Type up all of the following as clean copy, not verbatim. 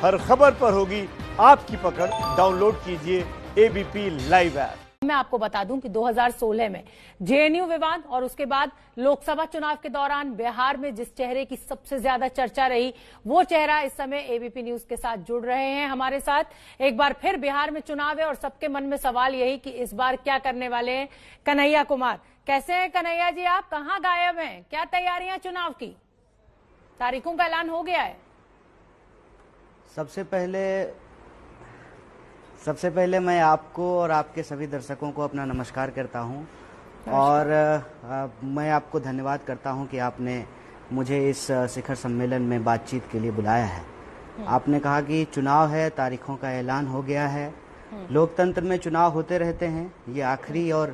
हर खबर पर होगी आपकी पकड़। डाउनलोड कीजिए एबीपी लाइव ऐप। मैं आपको बता दूं कि 2016 में जेएनयू विवाद और उसके बाद लोकसभा चुनाव के दौरान बिहार में जिस चेहरे की सबसे ज्यादा चर्चा रही, वो चेहरा इस समय एबीपी न्यूज के साथ जुड़ रहे हैं हमारे साथ। एक बार फिर बिहार में चुनाव है और सबके मन में सवाल यही कि इस बार क्या करने वाले हैं कन्हैया कुमार। कैसे हैं कन्हैया जी, आप कहां गायब हैं? क्या तैयारियां चुनाव की? तारीखों का ऐलान हो गया है? सबसे पहले मैं आपको और आपके सभी दर्शकों को अपना नमस्कार करता हूं और मैं आपको धन्यवाद करता हूं कि आपने मुझे इस शिखर सम्मेलन में बातचीत के लिए बुलाया है। आपने कहा कि चुनाव है, तारीखों का ऐलान हो गया है। लोकतंत्र में चुनाव होते रहते हैं, ये आखिरी और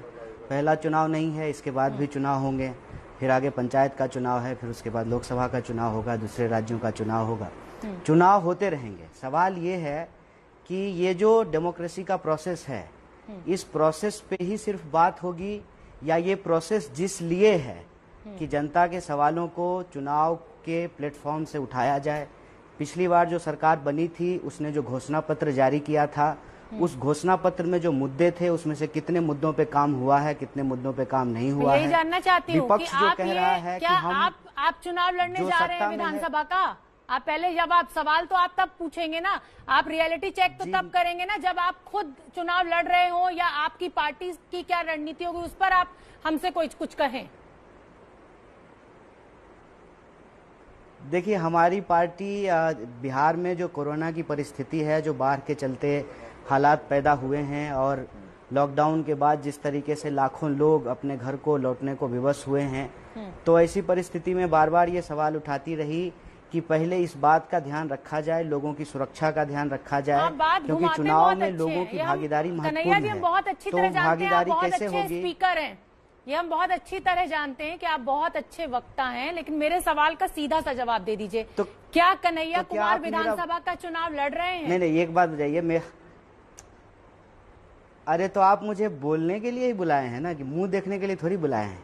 पहला चुनाव नहीं है, इसके बाद भी चुनाव होंगे। फिर आगे पंचायत का चुनाव है, फिर उसके बाद लोकसभा का चुनाव होगा, दूसरे राज्यों का चुनाव होगा। चुनाव होते रहेंगे। सवाल ये है कि ये जो डेमोक्रेसी का प्रोसेस है, इस प्रोसेस पे ही सिर्फ बात होगी या ये प्रोसेस जिस लिए है कि जनता के सवालों को चुनाव के प्लेटफॉर्म से उठाया जाए। पिछली बार जो सरकार बनी थी उसने जो घोषणा पत्र जारी किया था, उस घोषणा पत्र में जो मुद्दे थे उसमें से कितने मुद्दों पे काम हुआ है, कितने मुद्दों पे काम नहीं हुआ है। यही जानना चाहती हूँ कि जो कह रहा है कि आप चुनाव लड़ने जा रहे हैं विधानसभा का। आप पहले जब आप सवाल तो आप तब पूछेंगे ना, आप रियलिटी चेक तो तब करेंगे ना जब आप खुद चुनाव लड़ रहे हो, या आपकी पार्टी की क्या रणनीति होगी उस पर आप हमसे कुछ कहें। देखिए, हमारी पार्टी बिहार में जो कोरोना की परिस्थिति है, जो बाढ़ के चलते हालात पैदा हुए हैं और लॉकडाउन के बाद जिस तरीके से लाखों लोग अपने घर को लौटने को विवश हुए हैं, तो ऐसी परिस्थिति में बार बार ये सवाल उठाती रही कि पहले इस बात का ध्यान रखा जाए, लोगों की सुरक्षा का ध्यान रखा जाए, क्योंकि चुनाव में लोगों की भागीदारी महत्वपूर्ण है। बहुत अच्छी तरह भागीदारी कैसे होगी? स्पीकर हैं, ये हम बहुत अच्छी तरह जानते हैं कि आप बहुत अच्छे वक्ता हैं, लेकिन मेरे सवाल का सीधा सा जवाब दे दीजिए। तो क्या कन्हैया कुमार विधानसभा का चुनाव लड़ रहे हैं? नहीं, एक बात बताइए। अरे तो आप मुझे बोलने के लिए ही बुलाए हैं ना, कि मुंह देखने के लिए थोड़ी बुलाए हैं,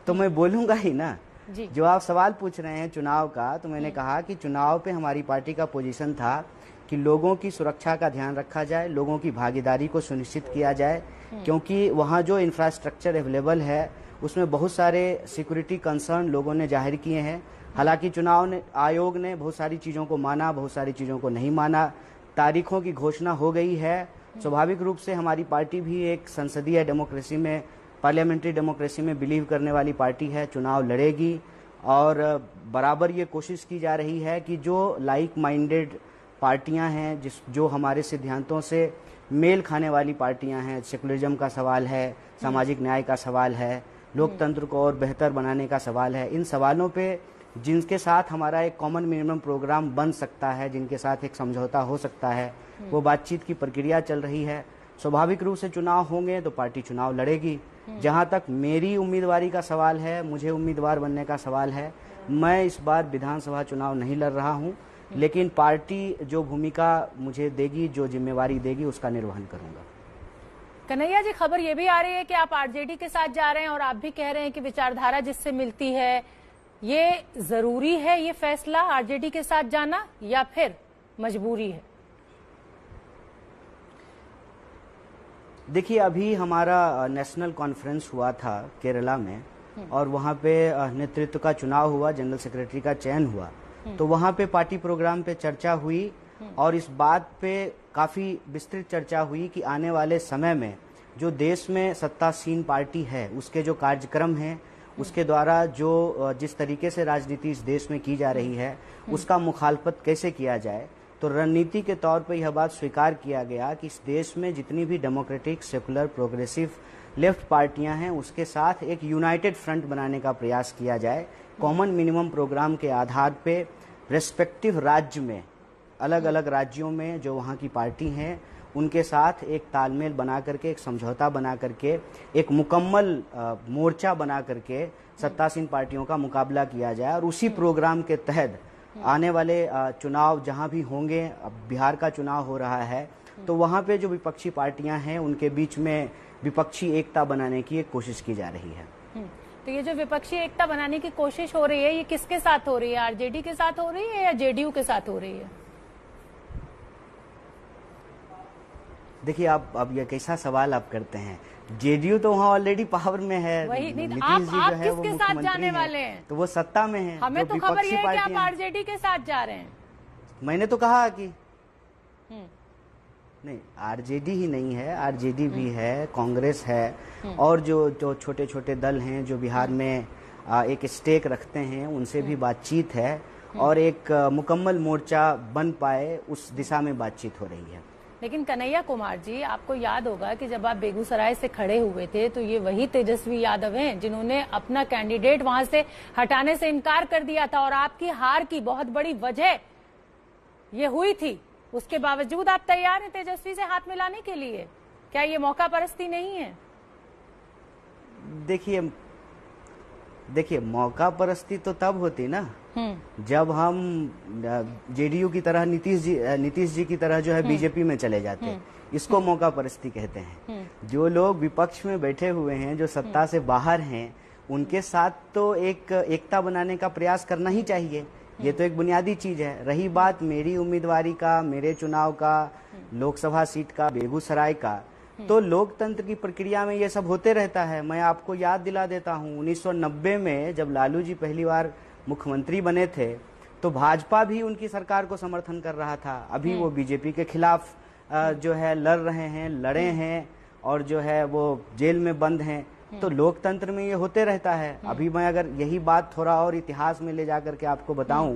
तो मैं बोलूंगा ही ना। जो आप सवाल पूछ रहे हैं चुनाव का, तो मैंने कहा कि चुनाव पे हमारी पार्टी का पोजीशन था कि लोगों की सुरक्षा का ध्यान रखा जाए, लोगों की भागीदारी को सुनिश्चित किया जाए, क्योंकि वहाँ जो इंफ्रास्ट्रक्चर अवेलेबल है उसमें बहुत सारे सिक्योरिटी कंसर्न लोगों ने जाहिर किए हैं। हालांकि चुनाव आयोग ने बहुत सारी चीज़ों को माना, बहुत सारी चीज़ों को नहीं माना। तारीखों की घोषणा हो गई है। स्वाभाविक रूप से हमारी पार्टी भी एक संसदीय डेमोक्रेसी में, पार्लियामेंट्री डेमोक्रेसी में बिलीव करने वाली पार्टी है, चुनाव लड़ेगी और बराबर ये कोशिश की जा रही है कि जो लाइक माइंडेड पार्टियां हैं, जो हमारे सिद्धांतों से मेल खाने वाली पार्टियां हैं, सेकुलरिज्म का सवाल है, सामाजिक न्याय का सवाल है, लोकतंत्र को और बेहतर बनाने का सवाल है, इन सवालों पे जिनके साथ हमारा एक कॉमन मिनिमम प्रोग्राम बन सकता है, जिनके साथ एक समझौता हो सकता है, वो बातचीत की प्रक्रिया चल रही है। स्वाभाविक रूप से चुनाव होंगे तो पार्टी चुनाव लड़ेगी। जहां तक मेरी उम्मीदवारी का सवाल है, मुझे उम्मीदवार बनने का सवाल है, मैं इस बार विधानसभा चुनाव नहीं लड़ रहा हूं, लेकिन पार्टी जो भूमिका मुझे देगी, जो जिम्मेवारी देगी, उसका निर्वहन करूंगा। कन्हैया जी, खबर ये भी आ रही है कि आप आरजेडी के साथ जा रहे हैं और आप भी कह रहे हैं कि विचारधारा जिससे मिलती है, ये जरूरी है ये फैसला आरजेडी के साथ जाना, या फिर मजबूरी है? देखिए, अभी हमारा नेशनल कॉन्फ्रेंस हुआ था केरला में और वहाँ पे नेतृत्व का चुनाव हुआ, जनरल सेक्रेटरी का चयन हुआ, तो वहाँ पे पार्टी प्रोग्राम पे चर्चा हुई और इस बात पे काफ़ी विस्तृत चर्चा हुई कि आने वाले समय में जो देश में सत्तासीन पार्टी है उसके जो कार्यक्रम हैं, उसके द्वारा जो जिस तरीके से राजनीति इस देश में की जा रही है उसका मुखालफत कैसे किया जाए। तो रणनीति के तौर पर यह बात स्वीकार किया गया कि इस देश में जितनी भी डेमोक्रेटिक, सेकुलर, प्रोग्रेसिव लेफ्ट पार्टियां हैं उसके साथ एक यूनाइटेड फ्रंट बनाने का प्रयास किया जाए। कॉमन मिनिमम प्रोग्राम के आधार पे रेस्पेक्टिव राज्य में, अलग अलग राज्यों में जो वहाँ की पार्टी हैं उनके साथ एक तालमेल बना करके, एक समझौता बना करके, एक मुकम्मल मोर्चा बना करके सत्तासीन पार्टियों का मुकाबला किया जाए और उसी प्रोग्राम के तहत आने वाले चुनाव जहां भी होंगे, अब बिहार का चुनाव हो रहा है, तो वहां पे जो विपक्षी पार्टियां हैं उनके बीच में विपक्षी एकता बनाने की एक कोशिश की जा रही है। तो ये जो विपक्षी एकता बनाने की कोशिश हो रही है, ये किसके साथ हो रही है? आरजेडी के साथ हो रही है या जेडीयू के साथ हो रही है? देखिए आप अब ये कैसा सवाल आप करते हैं। जेडीयू तो वहाँ ऑलरेडी पावर में है, वही नहीं, नीतीश आप जी जो है वो किसके साथ मुख्यमंत्री जाने हैं, वाले हैं? तो वो सत्ता में है। हमें तो खबर ये है कि आप आरजेडी के साथ जा रहे हैं। मैंने तो कहा कि नहीं, आरजेडी ही नहीं है, आरजेडी भी है, कांग्रेस है, और जो छोटे छोटे दल हैं जो बिहार में एक स्टेक रखते हैं उनसे भी बातचीत है, और एक मुकम्मल मोर्चा बन पाए उस दिशा में बातचीत हो रही है। लेकिन कन्हैया कुमार जी, आपको याद होगा कि जब आप बेगूसराय से खड़े हुए थे तो ये वही तेजस्वी यादव हैं जिन्होंने अपना कैंडिडेट वहां से हटाने से इनकार कर दिया था, और आपकी हार की बहुत बड़ी वजह ये हुई थी। उसके बावजूद आप तैयार हैं तेजस्वी से हाथ मिलाने के लिए? क्या ये मौका परस्ती नहीं है? देखिए मौका परस्ती तो तब होती ना जब हम जेडीयू की तरह नीतीश जी की तरह जो है बीजेपी में चले जाते। इसको मौका परस्ती कहते हैं। जो लोग विपक्ष में बैठे हुए हैं, जो सत्ता से बाहर हैं, उनके साथ तो एक एकता बनाने का प्रयास करना ही चाहिए। ये तो एक बुनियादी चीज है। रही बात मेरी उम्मीदवारी का, मेरे चुनाव का, लोकसभा सीट का, बेगूसराय का, तो लोकतंत्र की प्रक्रिया में ये सब होते रहता है। मैं आपको याद दिला देता हूँ 1990 में जब लालू जी पहली बार मुख्यमंत्री बने थे तो भाजपा भी उनकी सरकार को समर्थन कर रहा था। अभी वो बीजेपी के खिलाफ जो है लड़े हैं और जो है वो जेल में बंद हैं। तो लोकतंत्र में ये होते रहता है। अभी मैं अगर यही बात थोड़ा और इतिहास में ले जाकर के आपको बताऊं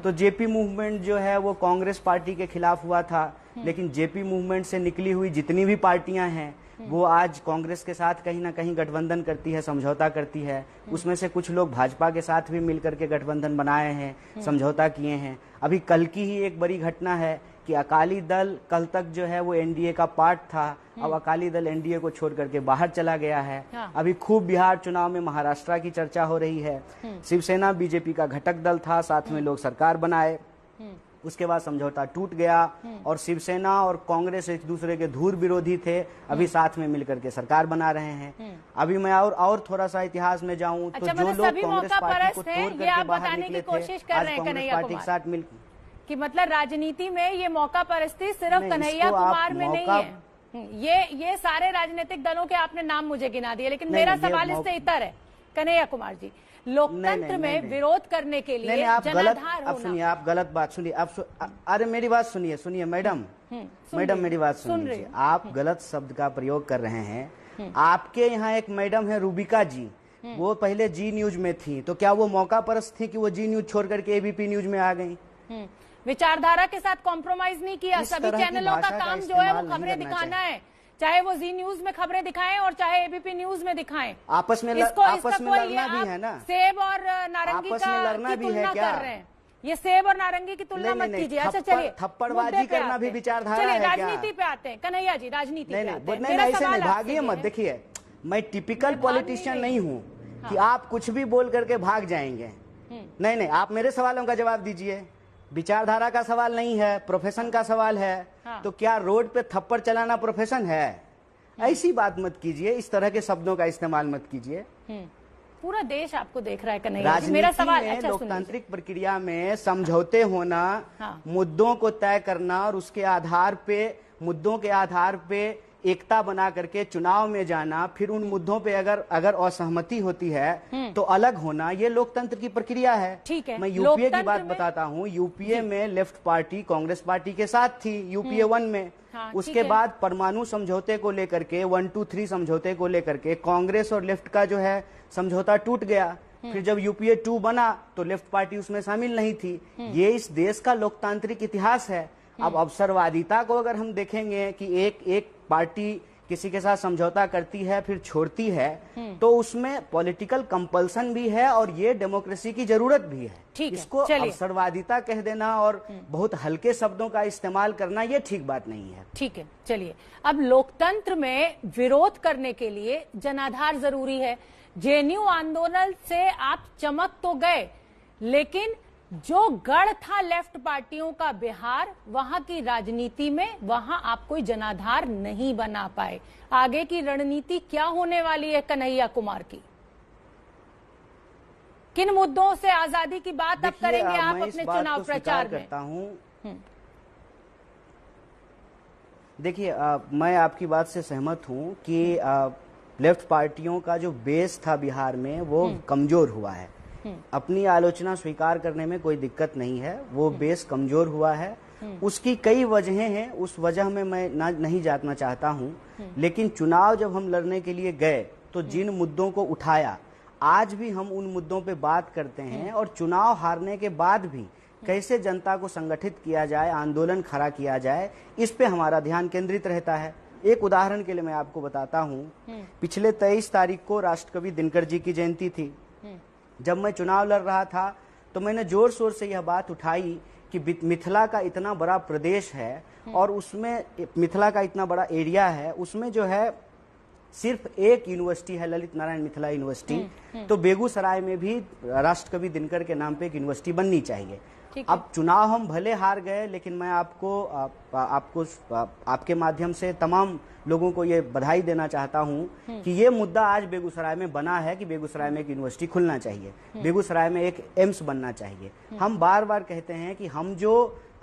तो जेपी मूवमेंट जो है वो कांग्रेस पार्टी के खिलाफ हुआ था, लेकिन जेपी मूवमेंट से निकली हुई जितनी भी पार्टियां हैं वो आज कांग्रेस के साथ कहीं ना कहीं गठबंधन करती है, समझौता करती है। उसमें से कुछ लोग भाजपा के साथ भी मिलकर के गठबंधन बनाए हैं, समझौता किए हैं। अभी कल की ही एक बड़ी घटना है कि अकाली दल कल तक जो है वो एनडीए का पार्ट था, अब अकाली दल एनडीए को छोड़ करके बाहर चला गया है। अभी खूब बिहार चुनाव में महाराष्ट्र की चर्चा हो रही है। शिवसेना बीजेपी का घटक दल था, साथ में लोग सरकार बनाए, उसके बाद समझौता टूट गया और शिवसेना और कांग्रेस एक दूसरे के धूर विरोधी थे, अभी साथ में मिलकर के सरकार बना रहे हैं। अभी मैं और थोड़ा सा इतिहास में जाऊं तो जो लोग कांग्रेस पार्टी को तोड़ करके बाहर निकले थे, आज कांग्रेस पार्टी के साथ मिल कि मतलब राजनीति में ये मौका परस्ती सिर्फ कन्हैया कुमार में नहीं है। ये सारे राजनीतिक दलों के आपने नाम मुझे गिना दिए, लेकिन मेरा सवाल इससे इतर है कन्हैया कुमार जी, लोकतंत्र में विरोध करने के लिए जनाधार होना। सुनिए, आप गलत बात सुनिए। अरे मेरी बात सुनिए मैडम, मेरी बात सुनिए। आप गलत शब्द का प्रयोग कर रहे हैं। आपके यहाँ एक मैडम है रूबिका जी, वो पहले जी न्यूज में थी, तो क्या वो मौका परस्त थी कि वो जी न्यूज छोड़ करके एबीपी न्यूज में आ गई? विचारधारा के साथ कॉम्प्रोमाइज नहीं किया। सभी चैनलों का काम जो है वो खबरें दिखाना है, चाहे वो जी न्यूज में खबरें दिखाएं और चाहे एबीपी न्यूज में दिखाएं। आपस में लड़ना भी है ना। सेब और नारंगी का तुलना कर रहे हैं। ये सेब और नारंगी की तुलना मत कीजिए। अच्छा चलिए, थप्पड़बाजी करना भी विचारधारा है क्या? राजनीति पे आते हैं कन्हैया जी, राजनीति पे आते हैं। नहीं, ऐसे नहीं, भागिए मत। देखिए मैं टिपिकल पॉलिटिशियन नहीं हूँ कि आप कुछ भी बोल करके भाग जाएंगे। नहीं, आप मेरे सवालों का जवाब दीजिए। विचारधारा का सवाल नहीं है, प्रोफेशन का सवाल है। तो क्या रोड पे थप्पड़ चलाना प्रोफेशन है? ऐसी बात मत कीजिए, इस तरह के शब्दों का इस्तेमाल मत कीजिए। पूरा देश आपको देख रहा है कन्हैया जी। मेरा सवाल है, लोकतांत्रिक प्रक्रिया में समझौते होना, मुद्दों को तय करना और उसके आधार पे, मुद्दों के आधार पे एकता बना करके चुनाव में जाना, फिर उन मुद्दों पे अगर असहमति होती है तो अलग होना, ये लोकतंत्र की प्रक्रिया है। ठीक है, मैं यूपीए की बात बताता हूँ। यूपीए में लेफ्ट पार्टी कांग्रेस पार्टी के साथ थी यूपीए 1 में। उसके बाद परमाणु समझौते को लेकर के 1-2-3 समझौते को लेकर के कांग्रेस और लेफ्ट का जो है समझौता टूट गया। फिर जब यूपीए 2 बना तो लेफ्ट पार्टी उसमें शामिल नहीं थी। ये इस देश का लोकतांत्रिक इतिहास है। अब अवसरवादिता को अगर हम देखेंगे कि एक पार्टी किसी के साथ समझौता करती है फिर छोड़ती है, तो उसमें पॉलिटिकल कंपल्सन भी है और ये डेमोक्रेसी की जरूरत भी है। इसको अवसरवादिता कह देना और बहुत हल्के शब्दों का इस्तेमाल करना, ये ठीक बात नहीं है। ठीक है, चलिए, अब लोकतंत्र में विरोध करने के लिए जनाधार जरूरी है। जेएनयू आंदोलन से आप चमक तो गए, लेकिन जो गढ़ था लेफ्ट पार्टियों का बिहार, वहां की राजनीति में वहां आप कोई जनाधार नहीं बना पाए। आगे की रणनीति क्या होने वाली है कन्हैया कुमार की? किन मुद्दों से आजादी की बात अब करेंगे आप अपने चुनाव प्रचार में? करता हूं देखिए, मैं आपकी बात से सहमत हूं कि लेफ्ट पार्टियों का जो बेस था बिहार में वो कमजोर हुआ है। अपनी आलोचना स्वीकार करने में कोई दिक्कत नहीं है, वो बेस कमजोर हुआ है। उसकी कई वजहें हैं, उस वजह में मैं नहीं जानना चाहता हूं। लेकिन चुनाव जब हम लड़ने के लिए गए तो जिन मुद्दों को उठाया, आज भी हम उन मुद्दों पे बात करते हैं। और चुनाव हारने के बाद भी कैसे जनता को संगठित किया जाए, आंदोलन खड़ा किया जाए, इस पे हमारा ध्यान केंद्रित रहता है। एक उदाहरण के लिए मैं आपको बताता हूं, पिछले 23 तारीख को राष्ट्रकवि दिनकर जी की जयंती थी। जब मैं चुनाव लड़ रहा था तो मैंने जोर शोर से यह बात उठाई कि मिथिला का इतना बड़ा प्रदेश है और उसमें मिथिला का इतना बड़ा एरिया है, उसमें जो है सिर्फ एक यूनिवर्सिटी है, ललित नारायण मिथिला यूनिवर्सिटी। तो बेगूसराय में भी राष्ट्रकवि दिनकर के नाम पे एक यूनिवर्सिटी बननी चाहिए। अब चुनाव हम भले हार गए, लेकिन मैं आपको आपके माध्यम से तमाम लोगों को ये बधाई देना चाहता हूं कि ये मुद्दा आज बेगूसराय में बना है कि बेगूसराय में एक यूनिवर्सिटी खुलना चाहिए, बेगूसराय में एक एम्स बनना चाहिए। हम बार बार कहते हैं कि हम जो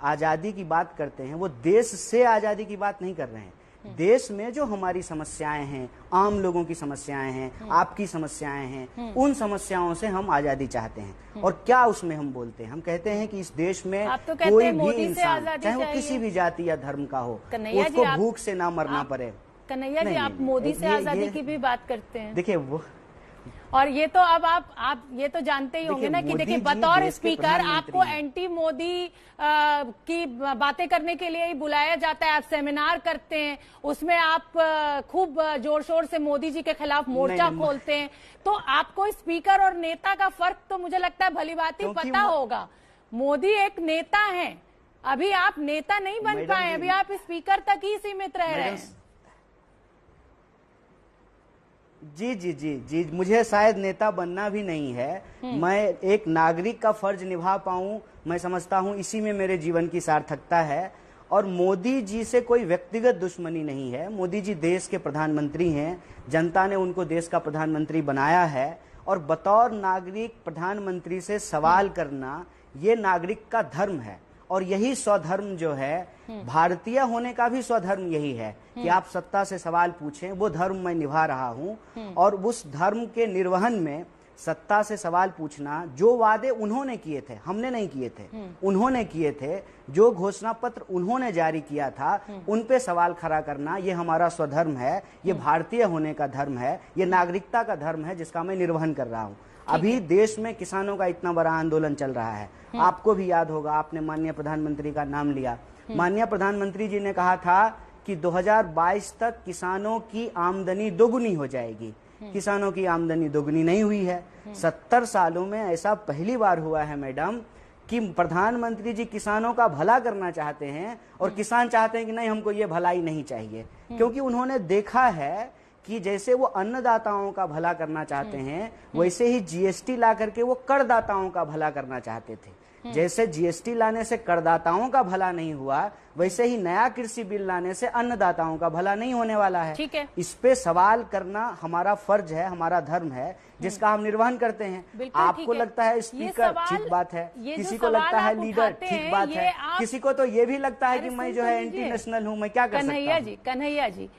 आजादी की बात करते हैं वो देश से आजादी की बात नहीं कर रहे हैं। देश में जो हमारी समस्याएं हैं, आम लोगों की समस्याएं हैं, आपकी समस्याएं हैं, उन समस्याओं से हम आजादी चाहते हैं। और क्या उसमें हम बोलते हैं, हम कहते हैं कि इस देश में तो कोई भी इंसान, चाहे वो किसी भी जाति या धर्म का हो, उसको भूख से ना मरना पड़े। कन्हैया जी, आप मोदी से आजादी की भी बात करते हैं। देखिए वो, और ये तो अब आप ये तो जानते ही होंगे ना कि देखिए बतौर स्पीकर आपको एंटी मोदी की बातें करने के लिए ही बुलाया जाता है। आप सेमिनार करते हैं, उसमें आप खूब जोर शोर से मोदी जी के खिलाफ मोर्चा खोलते हैं। तो आपको स्पीकर और नेता का फर्क तो मुझे लगता है भली बात ही पता होगा। मोदी एक नेता है, अभी आप नेता नहीं बन पाए, अभी आप स्पीकर तक ही सीमित रह रहे हैं। जी जी जी जी, मुझे शायद नेता बनना भी नहीं है। मैं एक नागरिक का फर्ज निभा पाऊं, मैं समझता हूं इसी में मेरे जीवन की सार्थकता है। और मोदी जी से कोई व्यक्तिगत दुश्मनी नहीं है। मोदी जी देश के प्रधानमंत्री हैं, जनता ने उनको देश का प्रधानमंत्री बनाया है। और बतौर नागरिक प्रधानमंत्री से सवाल करना ये नागरिक का धर्म है। और यही स्वधर्म जो है, भारतीय होने का भी स्वधर्म यही है कि आप सत्ता से सवाल पूछें। वो धर्म मैं निभा रहा हूं। और उस धर्म के निर्वहन में सत्ता से सवाल पूछना, जो वादे उन्होंने किए थे, हमने नहीं किए थे, उन्होंने किए थे, जो घोषणा पत्र उन्होंने जारी किया था, उन पे सवाल खड़ा करना, ये हमारा स्वधर्म है, ये भारतीय होने का धर्म है, ये नागरिकता का धर्म है, जिसका मैं निर्वहन कर रहा हूं। अभी देश में किसानों का इतना बड़ा आंदोलन चल रहा है, आपको भी याद होगा, आपने माननीय प्रधानमंत्री का नाम लिया। माननीय प्रधानमंत्री जी ने कहा था कि 2022 तक किसानों की आमदनी दोगुनी हो जाएगी। किसानों की आमदनी दोगुनी नहीं हुई है। 70 सालों में ऐसा पहली बार हुआ है मैडम कि प्रधानमंत्री जी किसानों का भला करना चाहते हैं और किसान चाहते हैं कि नहीं, हमको ये भलाई नहीं चाहिए। क्योंकि उन्होंने देखा है कि जैसे वो अन्नदाताओं का भला करना चाहते हैं, वैसे ही जीएसटी ला करके वो करदाताओं का भला करना चाहते थे। जैसे जीएसटी लाने से करदाताओं का भला नहीं हुआ, वैसे ही नया कृषि बिल लाने से अन्नदाताओं का भला नहीं होने वाला है। ठीक है, इस पे सवाल करना हमारा फर्ज है, हमारा धर्म है, जिसका हम निर्वहन करते हैं। आपको लगता है स्पीकर, ठीक बात है, किसी को लगता है लीडर, ठीक बात है, किसी को तो ये भी लगता है कि मैं जो है एंटी नेशनल हूँ, मैं क्या कर सकता हूँ। कन्हैया जी,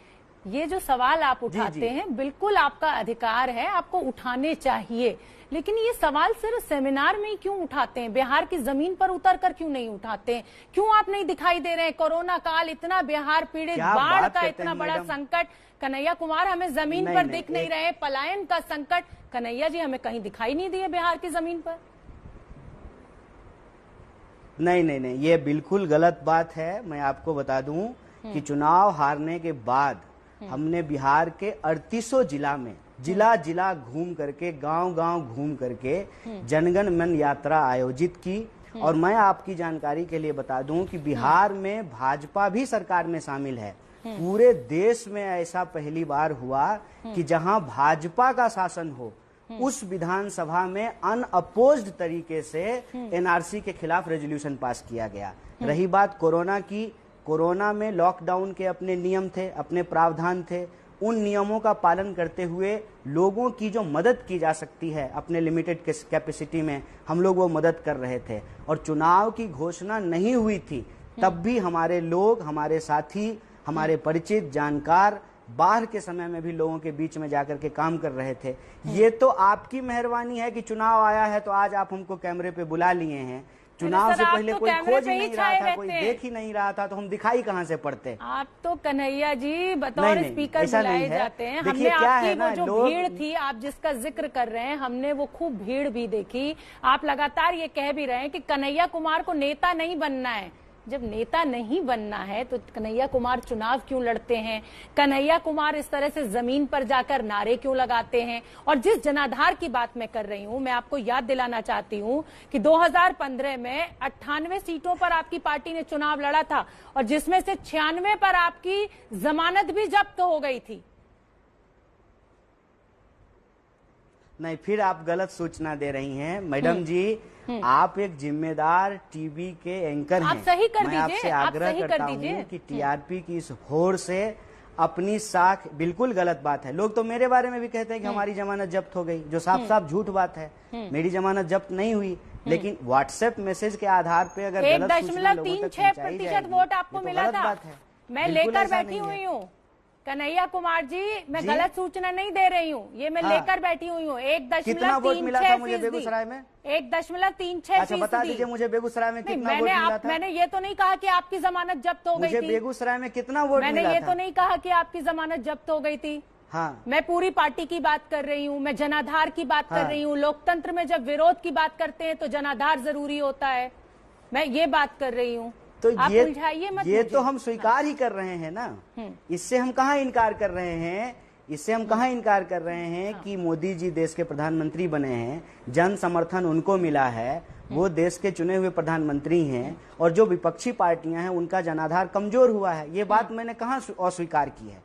ये जो सवाल आप उठाते हैं, बिल्कुल आपका अधिकार है, आपको उठाने चाहिए। लेकिन ये सवाल सिर्फ सेमिनार में ही क्यों उठाते हैं? बिहार की जमीन पर उतरकर क्यों नहीं उठाते हैं? क्यों आप नहीं दिखाई दे रहे हैं? कोरोना काल, इतना बिहार पीड़ित, बाढ़ का इतना बड़ा संकट, कन्हैया कुमार हमें जमीन पर दिख नहीं रहे, पलायन का संकट, कन्हैया जी हमें कहीं दिखाई नहीं दिए बिहार की जमीन पर। नहीं नहीं नहीं, ये बिल्कुल गलत बात है। मैं आपको बता दूं कि चुनाव हारने के बाद हमने बिहार के 38 जिला में जिला जिला घूम करके, गांव गांव घूम करके जनगण मन यात्रा आयोजित की। और मैं आपकी जानकारी के लिए बता दूं कि बिहार में भाजपा भी सरकार में शामिल है। पूरे देश में ऐसा पहली बार हुआ कि जहां भाजपा का शासन हो, उस विधानसभा में अनअपोज्ड तरीके से एनआरसी के खिलाफ रेजोल्यूशन पास किया गया। रही बात कोरोना की, कोरोना में लॉकडाउन के अपने नियम थे, अपने प्रावधान थे। उन नियमों का पालन करते हुए लोगों की जो मदद की जा सकती है अपने लिमिटेड कैपेसिटी में, हम लोग वो मदद कर रहे थे। और चुनाव की घोषणा नहीं हुई थी, तब भी हमारे लोग, हमारे साथी हमारे परिचित जानकार बाहर के समय में भी लोगों के बीच में जाकर के काम कर रहे थे। ये तो आपकी मेहरबानी है कि चुनाव आया है तो आज आप हमको कैमरे पे बुला लिए हैं। चुनाव से पहले कोई खोज ही नहीं रहा था, कोई देख ही नहीं रहा था, तो हम दिखाई कहाँ से पड़ते। आप तो कन्हैया जी बतौर स्पीकर बुलाए जाते हैं। हमने आपकी वो जो भीड़ थी, आप जिसका जिक्र कर रहे हैं, हमने वो खूब भीड़ भी देखी। आप लगातार ये कह भी रहे हैं कि कन्हैया कुमार को नेता नहीं बनना है। जब नेता नहीं बनना है तो कन्हैया कुमार चुनाव क्यों लड़ते हैं? कन्हैया कुमार इस तरह से जमीन पर जाकर नारे क्यों लगाते हैं? और जिस जनाधार की बात मैं कर रही हूं, मैं आपको याद दिलाना चाहती हूं कि 2015 में 98 सीटों पर आपकी पार्टी ने चुनाव लड़ा था और जिसमें से 96 पर आपकी जमानत भी जब्त हो गई थी। नहीं, फिर आप गलत सूचना दे रही हैं मैडम जी। आप एक जिम्मेदार टीवी के एंकर हैं। आप सही कर मैं आपसे आग्रह करता हूं कि टीआरपी की इस होड़ से अपनी साख, बिल्कुल गलत बात है। लोग तो मेरे बारे में भी कहते हैं कि हमारी जमानत जब्त हो गई, जो साफ साफ झूठ बात है। मेरी जमानत जब्त नहीं हुई, लेकिन व्हाट्सएप मैसेज के आधार पे अगर 1.36% वोट आपको मिला था। मैं लेकर बैठी हुई हूँ कन्हैया कुमार जी, मैं गलत सूचना नहीं दे रही हूँ, ये मैं लेकर बैठी हुई हूँ। 1.36%। अच्छा बता दीजिए मुझे, बेगूसराय में कितना वोट मिला था? मैंने ये तो नहीं कहा कि आपकी जमानत जब्त हो गई थी। बेगूसराय में कितना वोट मिला था? मैंने ये तो नहीं कहा कि आपकी जमानत जब्त हो गई थी। हाँ, मैं पूरी पार्टी की बात कर रही हूँ, मैं जनाधार की बात कर रही हूँ। लोकतंत्र में जब विरोध की बात करते हैं तो जनाधार जरूरी होता है, मैं ये बात कर रही हूँ। तो ये तो हम स्वीकार ही कर रहे हैं ना। इससे हम कहाँ इनकार कर रहे हैं? इससे हम कहाँ इनकार कर रहे हैं कि मोदी जी देश के प्रधानमंत्री बने हैं, जन समर्थन उनको मिला है, वो देश के चुने हुए प्रधानमंत्री हैं, और जो विपक्षी पार्टियां हैं उनका जनाधार कमजोर हुआ है। ये बात मैंने कहाँ अस्वीकार की है?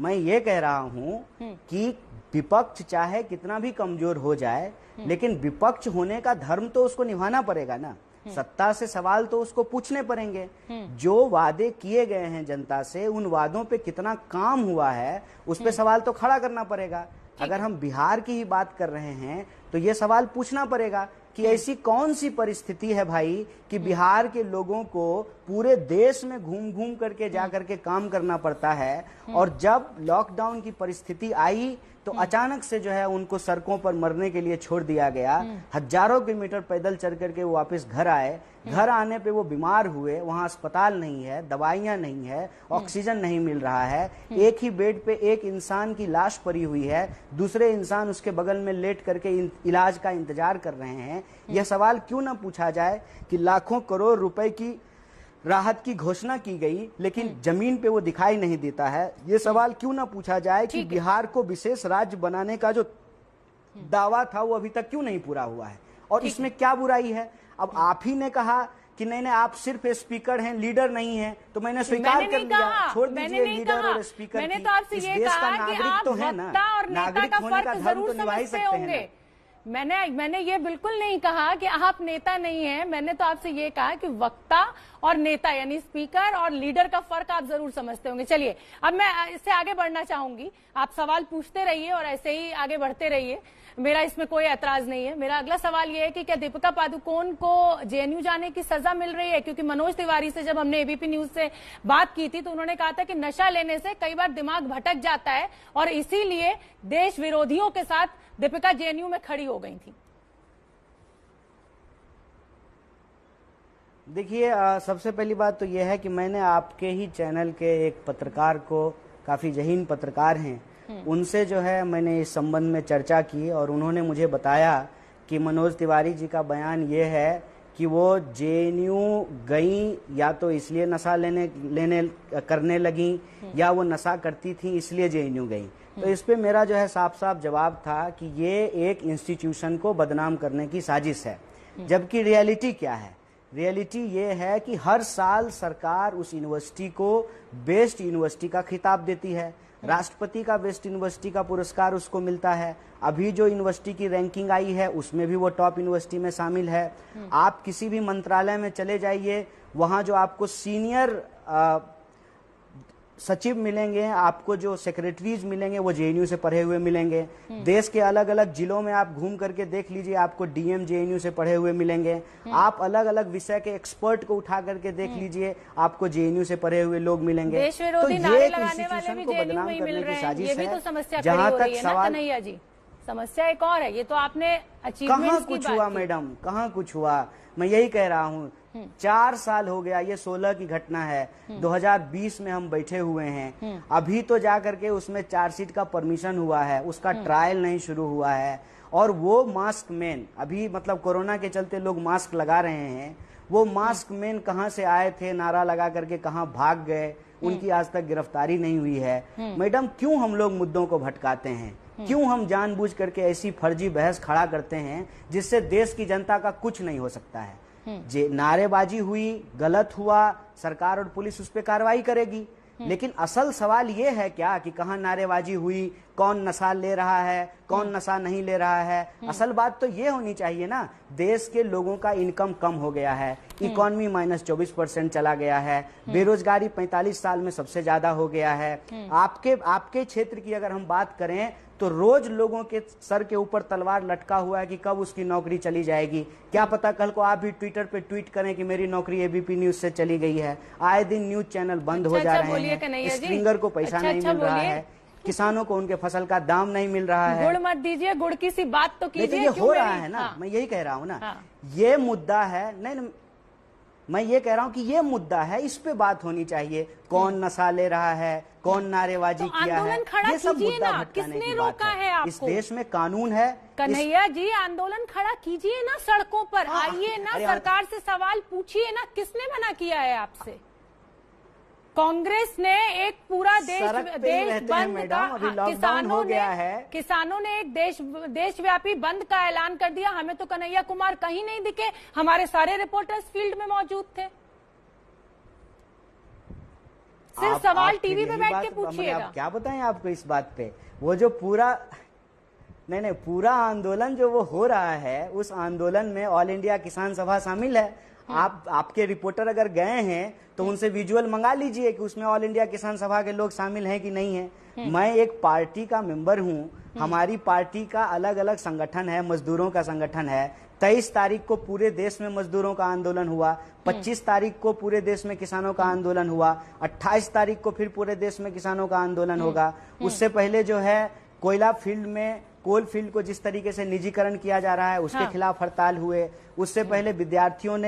मैं ये कह रहा हूँ कि विपक्ष चाहे कितना भी कमजोर हो जाए, लेकिन विपक्ष होने का धर्म तो उसको निभाना पड़ेगा ना। सत्ता से सवाल तो उसको पूछने पड़ेंगे। जो वादे किए गए हैं जनता से, उन वादों पे कितना काम हुआ है, उस पे सवाल तो खड़ा करना पड़ेगा। अगर हम बिहार की ही बात कर रहे हैं तो ये सवाल पूछना पड़ेगा कि ऐसी कौन सी परिस्थिति है भाई कि बिहार के लोगों को पूरे देश में घूम घूम करके जा करके काम करना पड़ता है, और जब लॉकडाउन की परिस्थिति आई तो अचानक से जो है उनको सड़कों पर मरने के लिए छोड़ दिया गया। हजारों किलोमीटर पैदल चल करके वो वापस घर आए। घर आने पे वो बीमार हुए, वहाँ अस्पताल नहीं है, दवाइयाँ नहीं है, ऑक्सीजन नहीं मिल रहा है। एक ही बेड पे एक इंसान की लाश पड़ी हुई है, दूसरे इंसान उसके बगल में लेट करके इलाज का इंतजार कर रहे हैं। यह सवाल क्यों ना पूछा जाए कि लाखों करोड़ रुपए की राहत की घोषणा की गई, लेकिन जमीन पे वो दिखाई नहीं देता है। ये सवाल क्यों ना पूछा जाए कि बिहार को विशेष राज्य बनाने का जो दावा था वो अभी तक क्यों नहीं पूरा हुआ है, और इसमें क्या बुराई है? अब आप ही ने कहा कि नहीं आप सिर्फ स्पीकर हैं, लीडर नहीं हैं, तो मैंने स्वीकार कर लिया। छोड़ दीजिए लीडर और स्पीकर मैंने तो आपसे ये कहा कि आप वक्ता और नेता का फर्क जरूर समझते होंगे। मैंने ये बिल्कुल नहीं कहा कि आप नेता नहीं हैं। मैंने तो आपसे ये कहा कि वक्ता और नेता यानी स्पीकर और लीडर का फर्क आप जरूर समझते होंगे। चलिए अब मैं इससे आगे बढ़ना चाहूंगी। आप सवाल पूछते रहिए और ऐसे ही आगे बढ़ते रहिए, मेरा इसमें कोई ऐतराज नहीं है। मेरा अगला सवाल ये है कि क्या दीपिका पादुकोण को जेएनयू जाने की सजा मिल रही है? क्योंकि मनोज तिवारी से जब हमने एबीपी न्यूज से बात की थी तो उन्होंने कहा था कि नशा लेने से कई बार दिमाग भटक जाता है और इसीलिए देश विरोधियों के साथ दीपिका जेएनयू में खड़ी हो गई थी। देखिए, सबसे पहली बात तो यह है कि मैंने आपके ही चैनल के एक पत्रकार को, काफी जहीन पत्रकार हैं, उनसे जो है मैंने इस संबंध में चर्चा की, और उन्होंने मुझे बताया कि मनोज तिवारी जी का बयान ये है कि वो जेएनयू गई या तो इसलिए नशा लेने करने लगी, या वो नशा करती थी इसलिए जेएनयू गई। तो इस पे मेरा जो है साफ साफ जवाब था कि ये एक इंस्टीट्यूशन को बदनाम करने की साजिश है। जबकि रियलिटी क्या है? रियलिटी ये है कि हर साल सरकार उस यूनिवर्सिटी को बेस्ट यूनिवर्सिटी का खिताब देती है, राष्ट्रपति का बेस्ट यूनिवर्सिटी का पुरस्कार उसको मिलता है। अभी जो यूनिवर्सिटी की रैंकिंग आई है उसमें भी वो टॉप यूनिवर्सिटी में शामिल है। आप किसी भी मंत्रालय में चले जाइए, वहां जो आपको सीनियर सचिव मिलेंगे, आपको जो सेक्रेटरीज मिलेंगे वो जेएनयू से पढ़े हुए मिलेंगे। देश के अलग अलग जिलों में आप घूम करके देख लीजिए, आपको डीएम जेएनयू से पढ़े हुए मिलेंगे। आप अलग अलग विषय के एक्सपर्ट को उठा करके देख लीजिए, आपको जेएनयू से पढ़े हुए लोग मिलेंगे। देश विरोधी नारे लगाने वाले भी जेएनयू में ही मिल रहे हैं, ये भी तो समस्या खड़ी हो रही है ना कन्हैया जी। समस्या एक और है, ये तो आपने कहाँ कुछ हुआ मैडम, कहाँ कुछ हुआ? मैं यही कह रहा हूँ, 4 साल हो गया, ये 16 की घटना है, 2020 में हम बैठे हुए हैं, अभी तो जा करके उसमें चार्जशीट का परमिशन हुआ है, उसका ट्रायल नहीं शुरू हुआ है। और वो मास्क मैन, अभी मतलब कोरोना के चलते लोग मास्क लगा रहे हैं, वो मास्क मैन कहाँ से आए थे, नारा लगा करके कहाँ भाग गए, उनकी आज तक गिरफ्तारी नहीं हुई है। मैडम, क्यों हम लोग मुद्दों को भटकाते हैं? क्यों हम जानबूझ करके ऐसी फर्जी बहस खड़ा करते हैं जिससे देश की जनता का कुछ नहीं हो सकता है? जे नारेबाजी हुई, गलत हुआ, सरकार और पुलिस उस पर कार्रवाई करेगी, लेकिन असल सवाल ये है क्या कि कहाँ नारेबाजी हुई, कौन नशा ले रहा है, कौन नशा नहीं ले रहा है? असल बात तो ये होनी चाहिए ना, देश के लोगों का इनकम कम हो गया है, इकोनॉमी -24% चला गया है, बेरोजगारी 45 साल में सबसे ज्यादा हो गया है। आपके क्षेत्र की अगर हम बात करें तो रोज लोगों के सर के ऊपर तलवार लटका हुआ है कि कब उसकी नौकरी चली जाएगी। क्या पता कल को आप भी ट्विटर पे ट्वीट करें कि मेरी नौकरी एबीपी न्यूज से चली गई है। आए दिन न्यूज चैनल बंद हो जा रहे हैं, स्ट्रिंगर को पैसा नहीं मिल रहा है, किसानों को उनके फसल का दाम नहीं मिल रहा है। गुड़ मत दीजिए, गुड़ की सी बात तो कीजिए। ये हो रहा है ना, मैं यही कह रहा हूँ ना, ये मुद्दा है। नहीं, मैं ये कह रहा हूँ कि ये मुद्दा है, इस पे बात होनी चाहिए। कौन नशा ले रहा है, कौन नारेबाजी किया है, ये सब मुद्दा भटकाने की बात है। इस देश में कानून है। कन्हैया जी, आंदोलन खड़ा कीजिए ना, सड़कों पर आइए ना, सरकार से सवाल पूछिए ना, किसने मना किया है आपसे? कांग्रेस ने एक पूरा देश बंद का, किसानों ने एक देशव्यापी बंद का ऐलान कर दिया। हमें तो कन्हैया कुमार कहीं नहीं दिखे, हमारे सारे रिपोर्टर्स फील्ड में मौजूद थे। सिर्फ सवाल टीवी पे बैठ के पूछिएगा। क्या बताएं आपको इस बात पे? वो जो पूरा पूरा आंदोलन जो वो हो रहा है, उस आंदोलन में ऑल इंडिया किसान सभा शामिल है। आपके रिपोर्टर अगर गए हैं तो उनसे विजुअल मंगा लीजिए कि उसमें ऑल इंडिया किसान सभा के लोग शामिल हैं कि नहीं है। मैं एक पार्टी का मेंबर हूं, हमारी पार्टी का अलग अलग संगठन है, मजदूरों का संगठन है। 23 तारीख को पूरे देश में मजदूरों का आंदोलन हुआ, 25 तारीख को पूरे देश में किसानों का आंदोलन हुआ, 28 तारीख को फिर पूरे देश में किसानों का आंदोलन होगा। उससे पहले जो है कोयला फील्ड में, कोल फील्ड को जिस तरीके से निजीकरण किया जा रहा है उसके खिलाफ हड़ताल हुए। उससे पहले विद्यार्थियों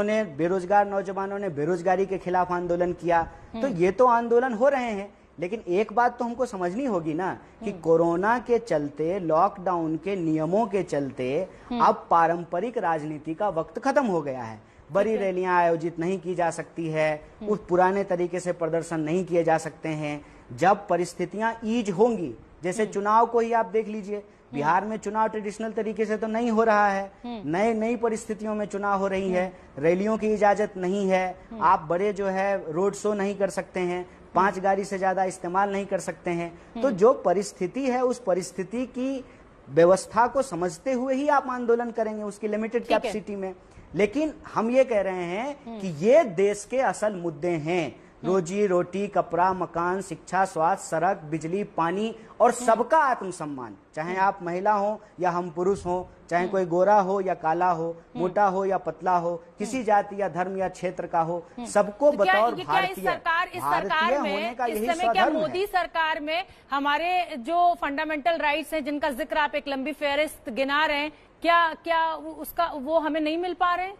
ने बेरोजगार नौजवानों ने बेरोजगारी के खिलाफ आंदोलन किया। तो ये तो आंदोलन हो रहे हैं, लेकिन एक बात तो हमको समझनी होगी ना कि कोरोना के चलते, लॉकडाउन के नियमों के चलते अब पारंपरिक राजनीति का वक्त खत्म हो गया है। बड़ी रैलियां आयोजित नहीं की जा सकती है, उस पुराने तरीके से प्रदर्शन नहीं किए जा सकते हैं। जब परिस्थितियां ईज होंगी, जैसे चुनाव को ही आप देख लीजिए, बिहार में चुनाव ट्रेडिशनल तरीके से तो नहीं हो रहा है, नई परिस्थितियों में चुनाव हो रही है, रैलियों की इजाजत नहीं है, आप बड़े जो है रोड शो नहीं कर सकते हैं, 5 गाड़ी से ज्यादा इस्तेमाल नहीं कर सकते हैं। तो जो परिस्थिति है, उस परिस्थिति की व्यवस्था को समझते हुए ही आप आंदोलन करेंगे, उसकी लिमिटेड कैपेसिटी में। लेकिन हम ये कह रहे हैं कि ये देश के असल मुद्दे हैं, रोजी रोटी, कपड़ा, मकान, शिक्षा, स्वास्थ्य, सड़क, बिजली, पानी और सबका आत्मसम्मान। चाहे आप महिला हो या हम पुरुष हो, चाहे कोई गोरा हो या काला हो, मोटा हो या पतला हो, किसी जाति या धर्म या क्षेत्र का हो, सबको बतौर भारतीय होने का यही स्वधर्म है। मोदी सरकार में हमारे जो फंडामेंटल राइट्स हैं, जिनका जिक्र आप एक लंबी फहरिस्त गिना रहे हैं, क्या उसका वो हमें नहीं मिल पा रहे हैं?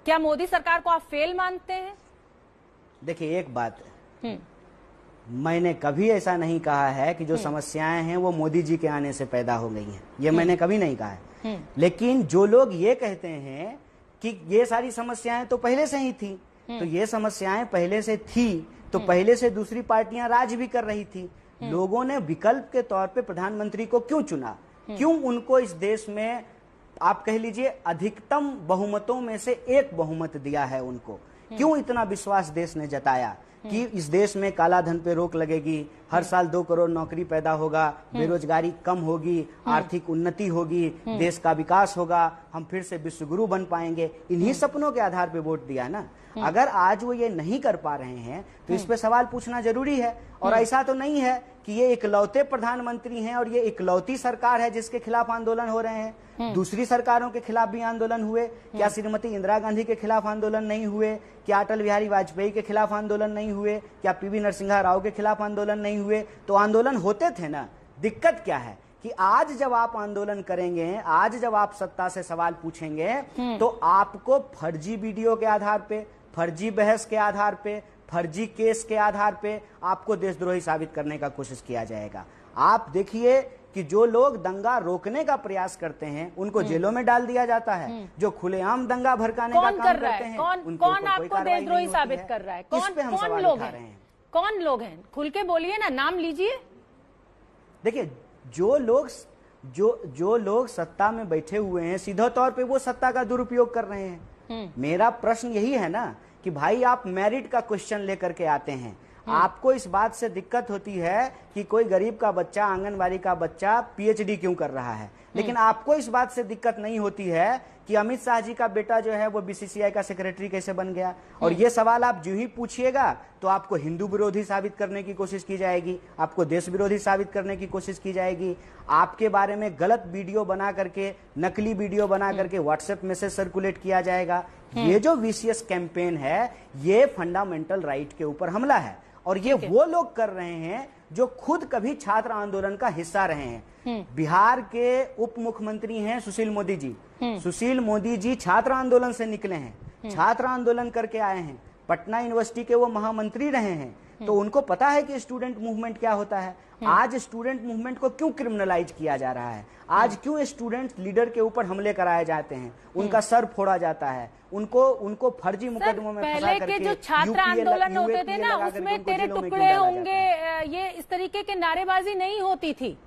क्या मोदी सरकार को आप फेल मानते हैं? देखिए, एक बात है, मैंने कभी ऐसा नहीं कहा है कि जो समस्याएं हैं वो मोदी जी के आने से पैदा हो गई हैं, ये मैंने कभी नहीं कहा है। लेकिन जो लोग ये कहते हैं कि ये सारी समस्याएं तो पहले से ही थी, तो ये समस्याएं पहले से थी तो पहले से दूसरी पार्टियां राज भी कर रही थी। लोगों ने विकल्प के तौर पे प्रधानमंत्री को क्यों चुना? क्यों उनको इस देश में आप कह लीजिए अधिकतम बहुमतों में से एक बहुमत दिया है उनको? क्यों इतना विश्वास देश ने जताया कि इस देश में काला धन पे रोक लगेगी, हर साल 2 करोड़ नौकरी पैदा होगा, बेरोजगारी कम होगी, आर्थिक उन्नति होगी, देश का विकास होगा, हम फिर से विश्व गुरु बन पाएंगे? इन्हीं सपनों के आधार पे वोट दिया ना। अगर आज वो ये नहीं कर पा रहे हैं तो इस पे सवाल पूछना जरूरी है। और ऐसा तो नहीं है कि ये इकलौते प्रधानमंत्री हैं और ये इकलौती सरकार है जिसके खिलाफ आंदोलन हो रहे हैं। दूसरी सरकारों के खिलाफ भी आंदोलन हुए। क्या श्रीमती इंदिरा गांधी के खिलाफ आंदोलन नहीं हुए? क्या अटल बिहारी वाजपेयी के खिलाफ आंदोलन नहीं हुए? क्या पीवी नरसिम्हा राव के खिलाफ आंदोलन नहीं हुए? तो आंदोलन होते थे ना। दिक्कत क्या है कि आज जब आप आंदोलन करेंगे, आज जब आप सत्ता से सवाल पूछेंगे तो आपको फर्जी वीडियो के आधार पे, फर्जी बहस के आधार पे, फर्जी केस के आधार पे आपको देशद्रोही साबित करने का कोशिश किया जाएगा। आप देखिए कि जो लोग दंगा रोकने का प्रयास करते हैं उनको जेलों में डाल दिया जाता है। जो खुलेआम दंगा भड़काने का काम करते हैं कौन आपको देशद्रोही साबित कर रहा है? कौन लोग हैं? कौन लोग हैं? खुल के बोलिए ना, नाम लीजिए। देखिए, जो लोग सत्ता में बैठे हुए हैं सीधे तौर पे वो सत्ता का दुरुपयोग कर रहे हैं। मेरा प्रश्न यही है ना कि भाई आप मेरिट का क्वेश्चन लेकर के आते हैं। आपको इस बात से दिक्कत होती है कि कोई गरीब का बच्चा, आंगनबाड़ी का बच्चा पीएचडी क्यों कर रहा है, लेकिन आपको इस बात से दिक्कत नहीं होती है कि अमित शाह जी का बेटा जो है वो बीसीसीआई का सेक्रेटरी कैसे बन गया। और ये सवाल आप जो ही पूछिएगा तो आपको हिंदू विरोधी साबित करने की कोशिश की जाएगी, आपको देश विरोधी साबित करने की कोशिश की जाएगी, आपके बारे में गलत वीडियो बना करके, नकली वीडियो बना करके व्हाट्सएप मैसेज सर्कुलेट किया जाएगा। ये जो विशियस कैंपेन है ये फंडामेंटल राइट के ऊपर हमला है। और ये वो लोग कर रहे हैं जो खुद कभी छात्र आंदोलन का हिस्सा रहे हैं। बिहार के उप मुख्यमंत्री हैं सुशील मोदी जी। सुशील मोदी जी छात्र आंदोलन से निकले हैं, छात्र आंदोलन करके आए हैं, पटना यूनिवर्सिटी के वो महामंत्री रहे हैं, तो उनको पता है कि स्टूडेंट मूवमेंट क्या होता है। आज स्टूडेंट मूवमेंट को क्यों क्रिमिनलाइज किया जा रहा है? आज क्यों स्टूडेंट लीडर के ऊपर हमले कराए जाते हैं, उनका सर फोड़ा जाता है, उनको फर्जी मुकदमों में फंसा करके। पहले के जो छात्र आंदोलन होते थे ना उसमें तेरे टुकड़े होंगे, ये इस तरीके के नारेबाजी नहीं होती थी,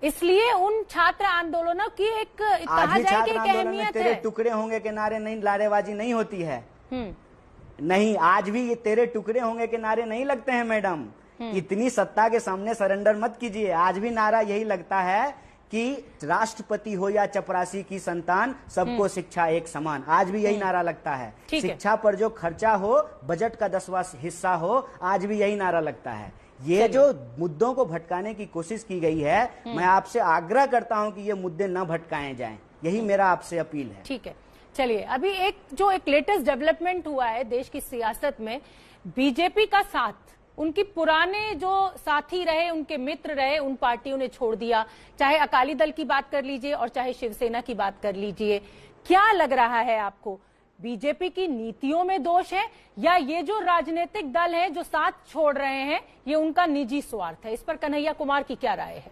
इसलिए उन छात्र आंदोलनों की एक कहा जाए कि अहमियत है। तेरे टुकड़े होंगे के नारे नहीं, नारेबाजी नहीं होती है। नहीं, आज भी ये तेरे टुकड़े होंगे के नारे नहीं लगते हैं मैडम। इतनी सत्ता के सामने सरेंडर मत कीजिए। आज भी नारा यही लगता है कि राष्ट्रपति हो या चपरासी की संतान, सबको शिक्षा एक समान। आज भी यही नारा लगता है। शिक्षा पर जो खर्चा हो, बजट का 10वां हिस्सा हो, आज भी यही नारा लगता है। ये जो मुद्दों को भटकाने की कोशिश की गई है, मैं आपसे आग्रह करता हूं कि ये मुद्दे न भटकाए जाएं। यही मेरा आपसे अपील है। ठीक है, चलिए अभी एक लेटेस्ट डेवलपमेंट हुआ है देश की सियासत में। बीजेपी का साथ, उनकी पुराने जो साथी रहे, उनके मित्र रहे, उन पार्टियों ने छोड़ दिया। चाहे अकाली दल की बात कर लीजिए और चाहे शिवसेना की बात कर लीजिए। क्या लग रहा है आपको, बीजेपी की नीतियों में दोष है या ये जो राजनीतिक दल है जो साथ छोड़ रहे हैं ये उनका निजी स्वार्थ है? इस पर कन्हैया कुमार की क्या राय है?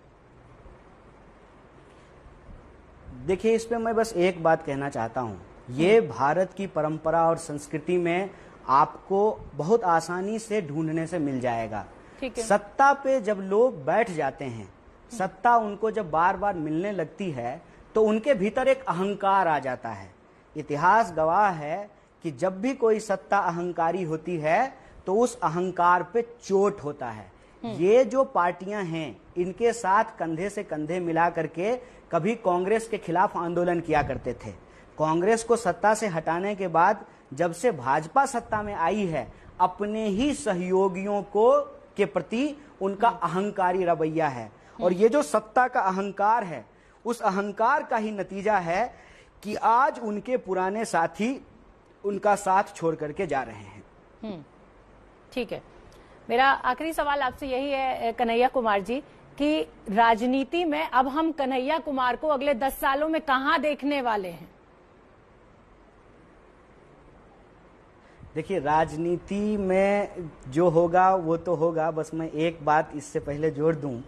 देखिए, इस पे मैं बस एक बात कहना चाहता हूं। ये भारत की परंपरा और संस्कृति में आपको बहुत आसानी से ढूंढने से मिल जाएगा। सत्ता पे जब लोग बैठ जाते हैं, सत्ता उनको जब बार बार मिलने लगती है तो उनके भीतर एक अहंकार आ जाता है। इतिहास गवाह है कि जब भी कोई सत्ता अहंकारी होती है तो उस अहंकार पे चोट होता है। ये जो पार्टियां हैं इनके साथ कंधे से कंधे मिला करके कभी कांग्रेस के खिलाफ आंदोलन किया करते थे। कांग्रेस को सत्ता से हटाने के बाद जब से भाजपा सत्ता में आई है, अपने ही सहयोगियों को के प्रति उनका अहंकारी रवैया है। और ये जो सत्ता का अहंकार है, उस अहंकार का ही नतीजा है कि आज उनके पुराने साथी उनका साथ छोड़ करके जा रहे हैं। ठीक है, मेरा आखिरी सवाल आपसे यही है कन्हैया कुमार जी कि राजनीति में अब हम कन्हैया कुमार को अगले 10 सालों में कहां देखने वाले हैं? देखिए, राजनीति में जो होगा वो तो होगा। बस मैं एक बात इससे पहले जोड़ दूं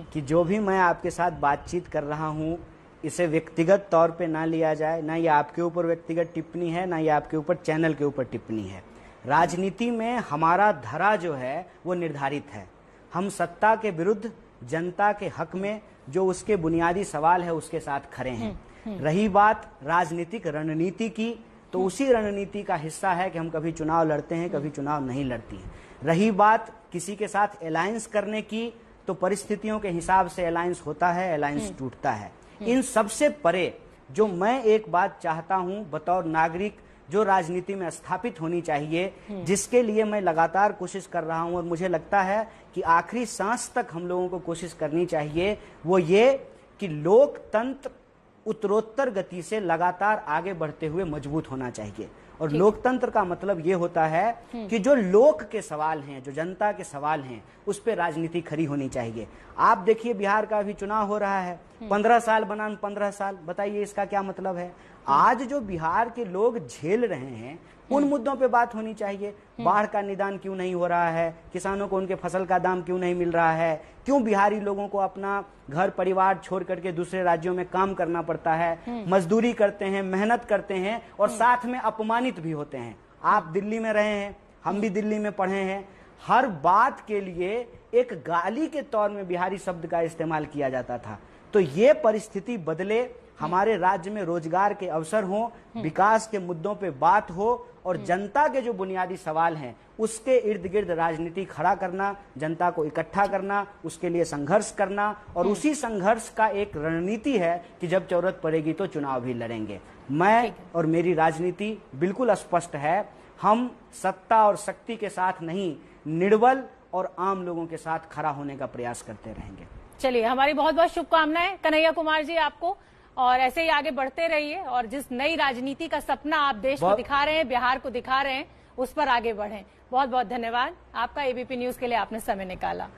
कि जो भी मैं आपके साथ बातचीत कर रहा हूं इसे व्यक्तिगत तौर पे ना लिया जाए। ना ये आपके ऊपर व्यक्तिगत टिप्पणी है, ना ये आपके ऊपर चैनल के ऊपर टिप्पणी है। राजनीति में हमारा धरा जो है वो निर्धारित है। हम सत्ता के विरुद्ध, जनता के हक में जो उसके बुनियादी सवाल है उसके साथ खड़े हैं। रही बात राजनीतिक रणनीति की, तो उसी रणनीति का हिस्सा है कि हम कभी चुनाव लड़ते हैं, कभी चुनाव नहीं लड़ती हैं। रही बात किसी के साथ अलायंस करने की, तो परिस्थितियों के हिसाब से अलायंस होता है, अलायंस टूटता है। इन सबसे परे जो मैं एक बात चाहता हूं बतौर नागरिक जो राजनीति में स्थापित होनी चाहिए, जिसके लिए मैं लगातार कोशिश कर रहा हूं और मुझे लगता है कि आखिरी सांस तक हम लोगों को कोशिश करनी चाहिए, वो ये कि लोकतंत्र उत्तरोत्तर गति से लगातार आगे बढ़ते हुए मजबूत होना चाहिए। और लोकतंत्र का मतलब ये होता है कि जो लोक के सवाल हैं, जो जनता के सवाल हैं, उस पे राजनीति खड़ी होनी चाहिए। आप देखिए बिहार का भी चुनाव हो रहा है, 15 साल बनाम 15 साल, बताइए इसका क्या मतलब है। आज जो बिहार के लोग झेल रहे हैं उन मुद्दों पे बात होनी चाहिए। बाढ़ का निदान क्यों नहीं हो रहा है, किसानों को उनके फसल का दाम क्यों नहीं मिल रहा है, क्यों बिहारी लोगों को अपना घर परिवार छोड़ करके दूसरे राज्यों में काम करना पड़ता है, मजदूरी करते हैं, मेहनत करते हैं और साथ में अपमानित भी होते हैं। आप दिल्ली में रहे हैं, हम भी दिल्ली में पढ़े हैं, हर बात के लिए एक गाली के तौर में बिहारी शब्द का इस्तेमाल किया जाता था। तो ये परिस्थिति बदले, हमारे राज्य में रोजगार के अवसर हो, विकास के मुद्दों पे बात हो और जनता के जो बुनियादी सवाल हैं उसके इर्द गिर्द राजनीति खड़ा करना, जनता को इकट्ठा करना, उसके लिए संघर्ष करना। और उसी संघर्ष का एक रणनीति है कि जब जरूरत पड़ेगी तो चुनाव भी लड़ेंगे। मैं और मेरी राजनीति बिल्कुल स्पष्ट है, हम सत्ता और शक्ति के साथ नहीं, निर्बल और आम लोगों के साथ खड़ा होने का प्रयास करते रहेंगे। चलिए, हमारी बहुत बहुत शुभकामनाएं कन्हैया कुमार जी आपको, और ऐसे ही आगे बढ़ते रहिए और जिस नई राजनीति का सपना आप देश को दिखा रहे हैं, बिहार को दिखा रहे हैं, उस पर आगे बढ़ें। बहुत बहुत धन्यवाद आपका, एबीपी न्यूज के लिए आपने समय निकाला।